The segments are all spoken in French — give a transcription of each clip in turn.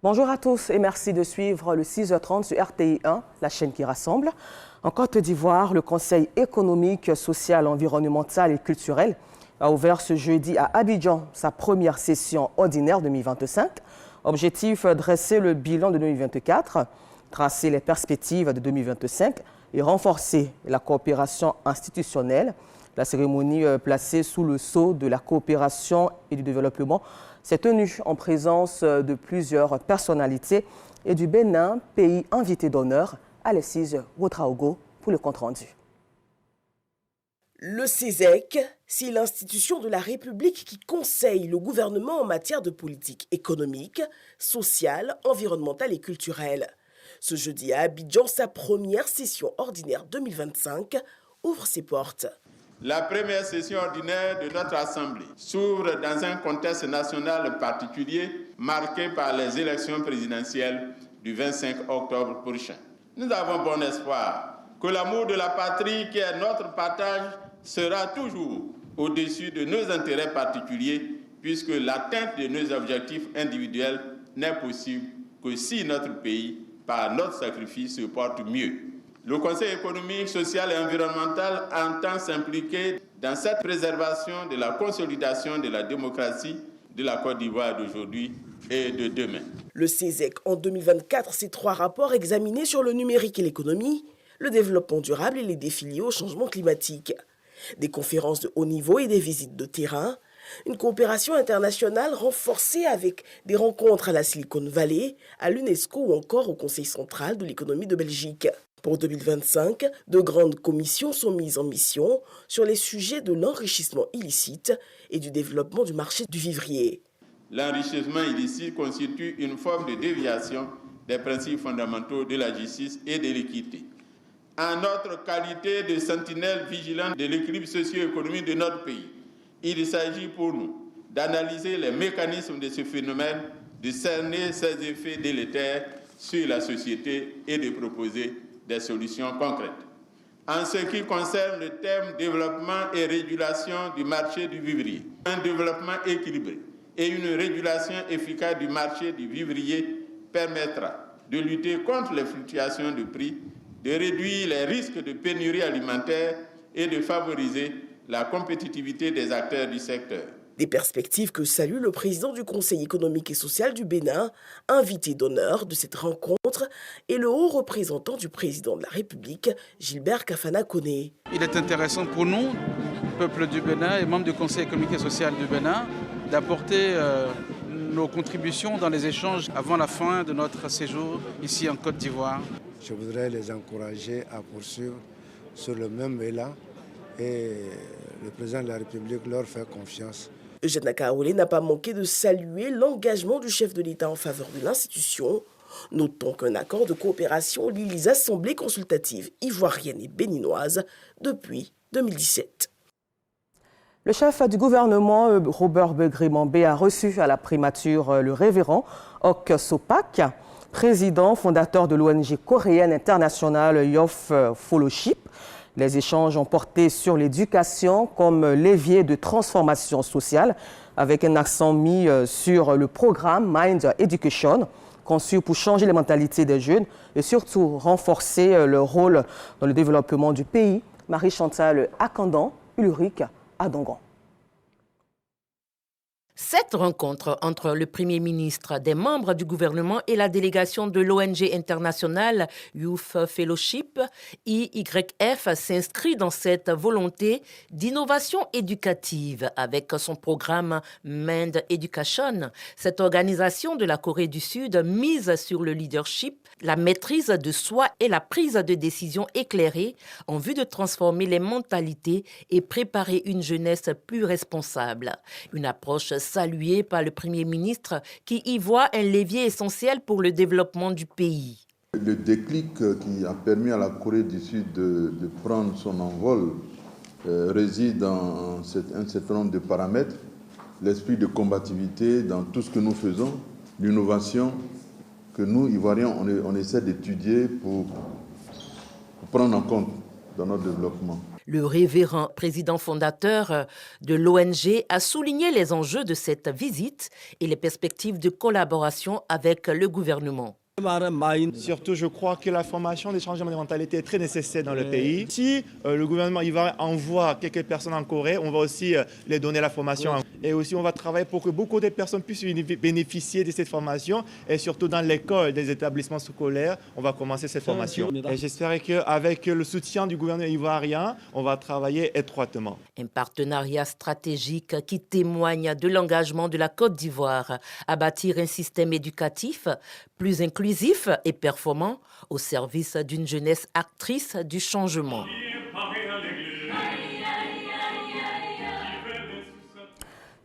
Bonjour à tous et merci de suivre le 6h30 sur RTI1, la chaîne qui rassemble. En Côte d'Ivoire, le Conseil économique, social, environnemental et culturel a ouvert ce jeudi à Abidjan sa première session ordinaire 2025. Objectif, dresser le bilan de 2024, tracer les perspectives de 2025 et renforcer la coopération institutionnelle. La cérémonie placée sous le sceau de la coopération et du développement s'est tenue en présence de plusieurs personnalités et du Bénin, pays invité d'honneur. Alexis Ouedraogo pour le compte-rendu. Le CESEC, c'est l'institution de la République qui conseille le gouvernement en matière de politique économique, sociale, environnementale et culturelle. Ce jeudi à Abidjan, sa première session ordinaire 2025 ouvre ses portes. La première session ordinaire de notre Assemblée s'ouvre dans un contexte national particulier marqué par les élections présidentielles du 25 octobre prochain. Nous avons bon espoir que l'amour de la patrie qui est notre partage sera toujours au-dessus de nos intérêts particuliers puisque l'atteinte de nos objectifs individuels n'est possible que si notre pays, par notre sacrifice, se porte mieux. Le Conseil économique, social et environnemental entend s'impliquer dans cette préservation de la consolidation de la démocratie de la Côte d'Ivoire d'aujourd'hui et de demain. Le CESEC, en 2024, ses 3 rapports examinés sur le numérique et l'économie, le développement durable et les défis liés au changement climatique. Des conférences de haut niveau et des visites de terrain, une coopération internationale renforcée avec des rencontres à la Silicon Valley, à l'UNESCO ou encore au Conseil central de l'économie de Belgique. Pour 2025, de grandes commissions sont mises en mission sur les sujets de l'enrichissement illicite et du développement du marché du vivrier. L'enrichissement illicite constitue une forme de déviation des principes fondamentaux de la justice et de l'équité. En notre qualité de sentinelle vigilante de l'équilibre socio-économique de notre pays, il s'agit pour nous d'analyser les mécanismes de ce phénomène, de cerner ses effets délétères sur la société et de proposer des solutions concrètes. En ce qui concerne le thème développement et régulation du marché du vivrier, un développement équilibré et une régulation efficace du marché du vivrier permettra de lutter contre les fluctuations de prix, de réduire les risques de pénurie alimentaire et de favoriser la compétitivité des acteurs du secteur. Des perspectives que salue le président du Conseil économique et social du Bénin, invité d'honneur de cette rencontre, et le haut représentant du président de la République, Gilbert Kafana Koné. Il est intéressant pour nous, peuple du Bénin et membres du Conseil économique et social du Bénin, d'apporter nos contributions dans les échanges avant la fin de notre séjour ici en Côte d'Ivoire. Je voudrais les encourager à poursuivre sur le même élan et le président de la République leur fait confiance. Eugène Akaolé n'a pas manqué de saluer l'engagement du chef de l'État en faveur de l'institution. Notons qu'un accord de coopération lie les assemblées consultatives ivoiriennes et béninoises depuis 2017. Le chef du gouvernement, Robert Begré-Mambé, a reçu à la primature le révérend Ok Sopak, président fondateur de l'ONG coréenne internationale Youth Fellowship. Les échanges ont porté sur l'éducation comme levier de transformation sociale, avec un accent mis sur le programme Mind Education, conçu pour changer les mentalités des jeunes et surtout renforcer leur rôle dans le développement du pays. Marie-Chantal Akandan, Ulrich Adongon. Cette rencontre entre le Premier ministre, des membres du gouvernement et la délégation de l'ONG internationale Youth Fellowship, IYF, s'inscrit dans cette volonté d'innovation éducative avec son programme Mind Education. Cette organisation de la Corée du Sud mise sur le leadership, la maîtrise de soi et la prise de décision éclairée en vue de transformer les mentalités et préparer une jeunesse plus responsable. Une approche salué par le Premier ministre qui y voit un levier essentiel pour le développement du pays. Le déclic qui a permis à la Corée du Sud de prendre son envol réside dans un certain nombre de paramètres, l'esprit de combativité dans tout ce que nous faisons, l'innovation que nous, Ivoiriens, on essaie d'étudier pour prendre en compte dans notre développement. Le révérend président fondateur de l'ONG a souligné les enjeux de cette visite et les perspectives de collaboration avec le gouvernement. Surtout, je crois que la formation des changements de mentalité est très nécessaire dans le pays. Si le gouvernement envoie quelques personnes en Corée, on va aussi les donner la formation. Et aussi, on va travailler pour que beaucoup de personnes puissent bénéficier de cette formation. Et surtout dans l'école, des établissements scolaires, on va commencer cette formation. Et j'espère qu'avec le soutien du gouvernement ivoirien, on va travailler étroitement. Un partenariat stratégique qui témoigne de l'engagement de la Côte d'Ivoire à bâtir un système éducatif plus inclusif et performant au service d'une jeunesse actrice du changement.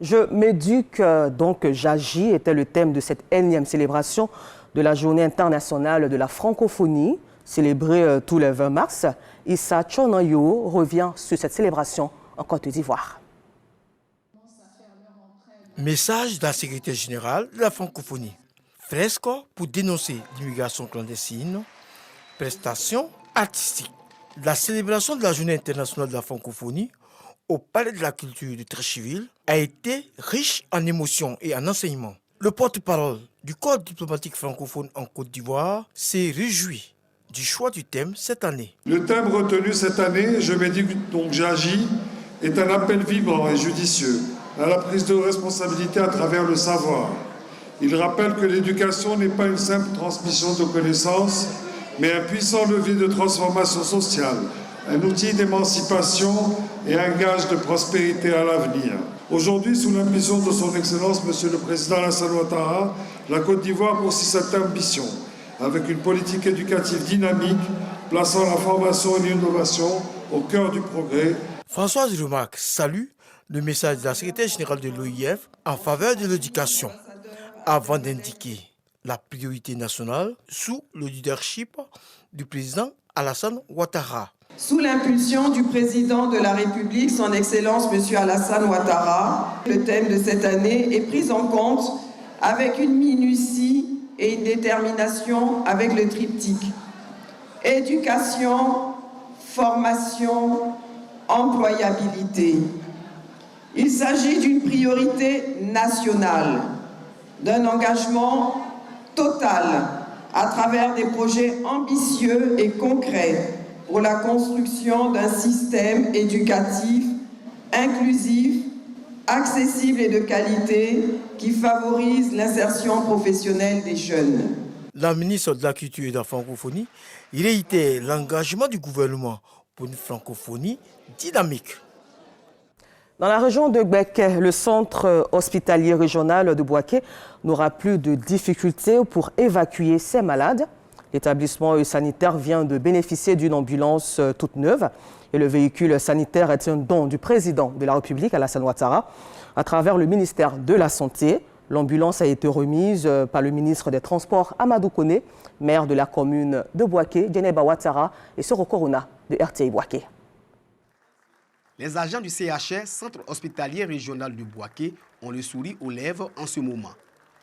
Je m'éduque, donc j'agis, était le thème de cette énième célébration de la Journée internationale de la francophonie, célébrée tous les 20 mars. Issa Tchonayo revient sur cette célébration en Côte d'Ivoire. Message de la Secrétaire générale de la francophonie. Fresque pour dénoncer l'immigration clandestine, prestations artistiques. La célébration de la Journée internationale de la francophonie au Palais de la Culture de Treichville a été riche en émotions et en enseignements. Le porte-parole du corps diplomatique francophone en Côte d'Ivoire s'est réjoui du choix du thème cette année. Le thème retenu cette année, je m'éduque donc j'agis, est un appel vibrant et judicieux à la prise de responsabilité à travers le savoir. Il rappelle que l'éducation n'est pas une simple transmission de connaissances, mais un puissant levier de transformation sociale, un outil d'émancipation et un gage de prospérité à l'avenir. Aujourd'hui, sous l'impulsion de son Excellence, Monsieur le Président Alassane Ouattara, la Côte d'Ivoire poursuit cette ambition avec une politique éducative dynamique, plaçant la formation et l'innovation au cœur du progrès. Françoise Remarque salue le message de la secrétaire générale de l'OIF en faveur de l'éducation, avant d'indiquer la priorité nationale sous le leadership du président Alassane Ouattara. Sous l'impulsion du président de la République, son Excellence M. Alassane Ouattara, le thème de cette année est pris en compte avec une minutie et une détermination avec le triptyque. Éducation, formation, employabilité. Il s'agit d'une priorité nationale, d'un engagement total à travers des projets ambitieux et concrets pour la construction d'un système éducatif inclusif, accessible et de qualité qui favorise l'insertion professionnelle des jeunes. La ministre de la Culture et de la Francophonie réitère l'engagement du gouvernement pour une francophonie dynamique. Dans la région de Gbeke, le centre hospitalier régional de Bouaké n'aura plus de difficultés pour évacuer ses malades. L'établissement sanitaire vient de bénéficier d'une ambulance toute neuve et le véhicule sanitaire est un don du président de la République, Alassane Ouattara, à travers le ministère de la Santé. L'ambulance a été remise par le ministre des Transports, Amadou Kone, maire de la commune de Bouaké, Djeneba Ouattara et Soro Corona de RTI Bouaké. Les agents du CHR, Centre hospitalier régional de Bouaké, ont le sourire aux lèvres en ce moment.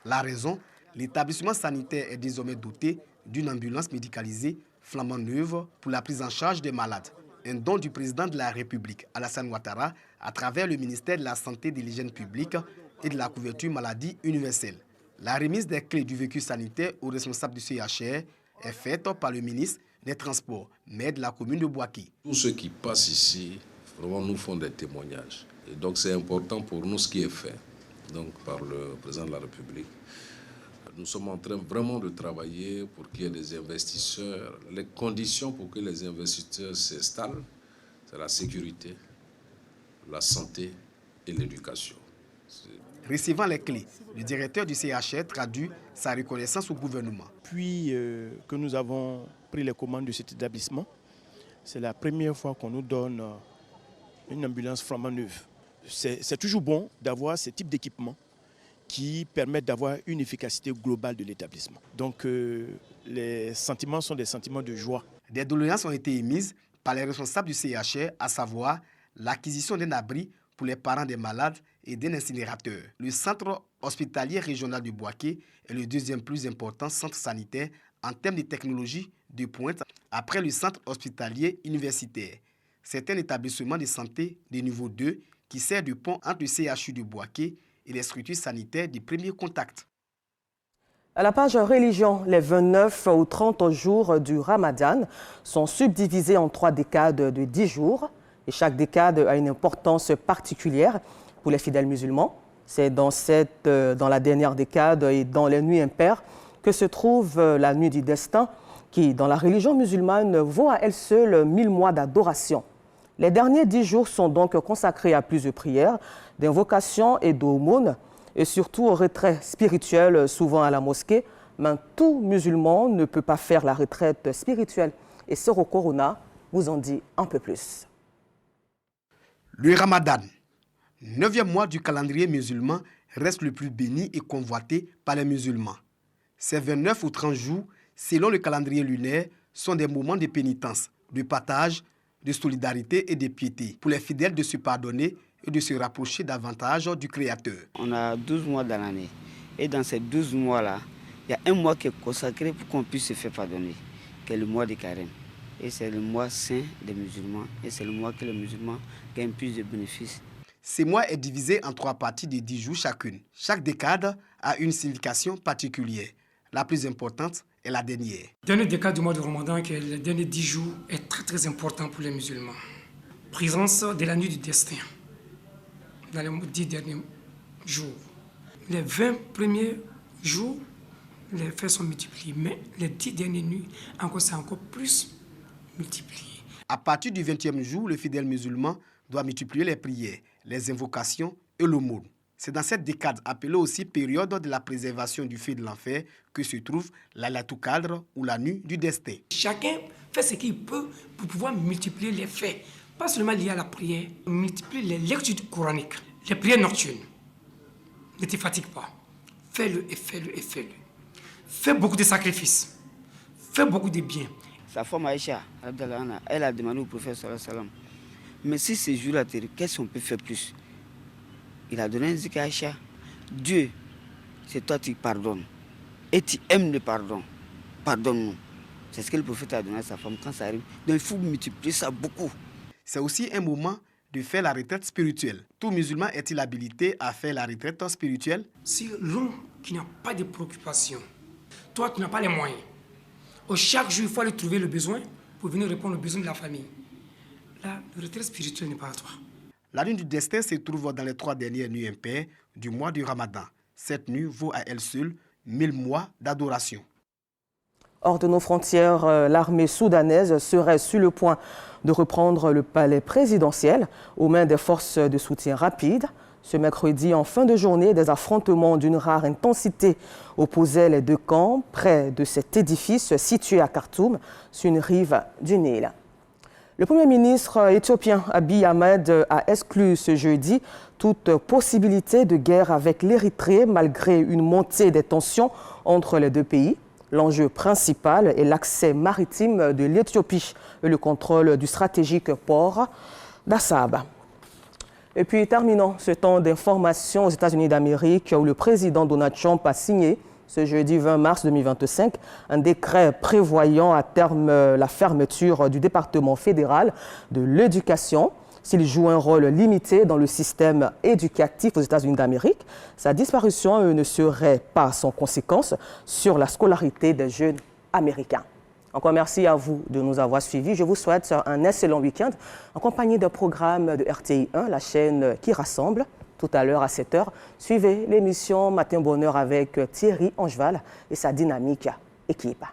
La raison, l'établissement sanitaire est désormais doté d'une ambulance médicalisée flambant neuve pour la prise en charge des malades. Un don du président de la République, Alassane Ouattara, à travers le ministère de la Santé, de l'Hygiène publique et de la couverture maladie universelle. La remise des clés du véhicule sanitaire aux responsables du CHR est faite par le ministre des Transports, maire de la commune de Bouaké. Tous ceux qui passent ici, vraiment, nous font des témoignages. Et donc, c'est important pour nous ce qui est fait donc, par le président de la République. Nous sommes en train vraiment de travailler pour qu'il y ait des investisseurs. Les conditions pour que les investisseurs s'installent, c'est la sécurité, la santé et l'éducation. Recevant les clés, le directeur du CHR traduit sa reconnaissance au gouvernement. Puis que nous avons pris les commandes de cet établissement, c'est la première fois qu'on nous donne une ambulance flambant neuve. C'est toujours bon d'avoir ce type d'équipement qui permettent d'avoir une efficacité globale de l'établissement. Donc les sentiments sont des sentiments de joie. Des doléances ont été émises par les responsables du CHR, à savoir l'acquisition d'un abri pour les parents des malades et d'un incinérateur. Le centre hospitalier régional de Bouaké est le deuxième plus important centre sanitaire en termes de technologie de pointe après le centre hospitalier universitaire. C'est un établissement de santé de niveau 2 qui sert de pont entre le CHU de Bouaké et les structures sanitaires du premier contact. À la page religion, les 29 ou 30 jours du Ramadan sont subdivisés en 3 décades de 10 jours. Et chaque décade a une importance particulière pour les fidèles musulmans. C'est dans la dernière décade et dans les nuits impaires que se trouve la nuit du destin, qui, dans la religion musulmane, vaut à elle seule 1000 mois d'adoration. Les derniers 10 jours sont donc consacrés à plusieurs prières, d'invocations et d'aumônes, et surtout au retrait spirituel, souvent à la mosquée. Mais tout musulman ne peut pas faire la retraite spirituelle. Et Soro Corona vous en dit un peu plus. Le Ramadan, 9e mois du calendrier musulman, reste le plus béni et convoité par les musulmans. Ces 29 ou 30 jours, selon le calendrier lunaire, sont des moments de pénitence, de partage, de solidarité et de piété pour les fidèles de se pardonner et de se rapprocher davantage du Créateur. On a 12 mois dans l'année et dans ces 12 mois-là, il y a un mois qui est consacré pour qu'on puisse se faire pardonner, qui est le mois de Carême. Et c'est le mois saint des musulmans et c'est le mois que les musulmans gagnent plus de bénéfices. Ce mois est divisé en 3 parties de 10 jours chacune. Chaque décade a une signification particulière. La plus importante est la dernière. Le dernier décade du mois de Ramadan, qui est le dernier 10 jours, est très important pour les musulmans. Présence de la nuit du destin dans les 10 derniers jours. Les 20 premiers jours, les faits sont multipliés, mais les 10 dernières nuits, c'est encore plus multiplié. À partir du 20e jour, le fidèle musulman doit multiplier les prières, les invocations et l'aumône. C'est dans cette décade, appelée aussi période de la préservation du feu de l'enfer, que se trouve la Laylatul Qadr ou la nuit du destin. Chacun fait ce qu'il peut pour pouvoir multiplier les faits. Pas seulement lié à la prière, multiplier les lectures coraniques, les prières nocturnes. Ne te fatigue pas. Fais-le et fais-le et fais-le. Fais beaucoup de sacrifices. Fais beaucoup de bien. Sa femme Aïcha, elle a demandé au prophète sallam, mais si ces jours-là, qu'est-ce qu'on peut faire plus? Il a donné un zik à Aïcha. Dieu, c'est toi qui pardonnes. Et tu aimes le pardon. Pardonne-nous. C'est ce que le prophète a donné à sa femme quand ça arrive. Donc il faut multiplier ça beaucoup. C'est aussi un moment de faire la retraite spirituelle. Tout musulman est-il habilité à faire la retraite spirituelle? Si l'homme qui n'a pas de préoccupation, toi tu n'as pas les moyens, chaque jour il faut aller trouver le besoin pour venir répondre aux besoins de la famille. Là, la retraite spirituelle n'est pas à toi. La nuit du destin se trouve dans les 3 dernières nuits impaires du mois du Ramadan. Cette nuit vaut à elle seule 1000 mois d'adoration. Hors de nos frontières, l'armée soudanaise serait sur le point de reprendre le palais présidentiel aux mains des forces de soutien rapide. Ce mercredi, en fin de journée, des affrontements d'une rare intensité opposaient les 2 camps près de cet édifice situé à Khartoum, sur une rive du Nil. Le Premier ministre éthiopien Abiy Ahmed a exclu ce jeudi toute possibilité de guerre avec l'Érythrée malgré une montée des tensions entre les 2 pays. L'enjeu principal est l'accès maritime de l'Éthiopie et le contrôle du stratégique port d'Assab. Et puis terminons ce temps d'information aux États-Unis d'Amérique où le président Donald Trump a signé ce jeudi 20 mars 2025, un décret prévoyant à terme la fermeture du département fédéral de l'éducation. S'il joue un rôle limité dans le système éducatif aux États-Unis d'Amérique, sa disparition ne serait pas sans conséquence sur la scolarité des jeunes américains. Encore merci à vous de nous avoir suivis. Je vous souhaite un excellent week-end en compagnie d'un programme de RTI 1, la chaîne qui rassemble. Tout à l'heure à 7h, suivez l'émission Matin Bonheur avec Thierry Angeval et sa dynamique équipe.